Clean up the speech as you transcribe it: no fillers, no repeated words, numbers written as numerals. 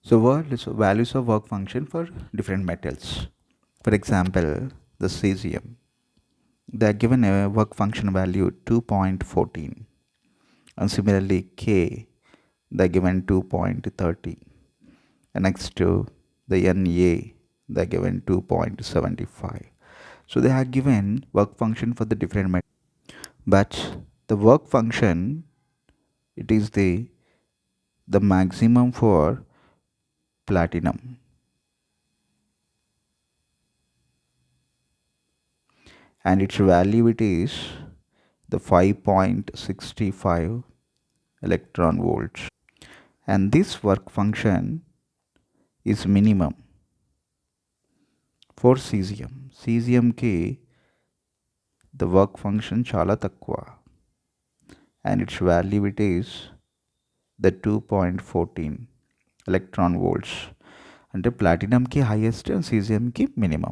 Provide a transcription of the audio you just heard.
So what is values of work function for different metals? For example, the cesium. They are given a work function value 2.14, and similarly K they are given 2.30, and next to the Na they are given 2.75. So they are given work function for the different metals, but the work function, it is the maximum for platinum, and its value it is the 5.65 electron volts, and this work function is minimum for cesium కి the work function చాలా తక్కువ, and its value it is the 2.14 electron volts. అంటే ప్లాటినంకి highest, cesiumకి minimum.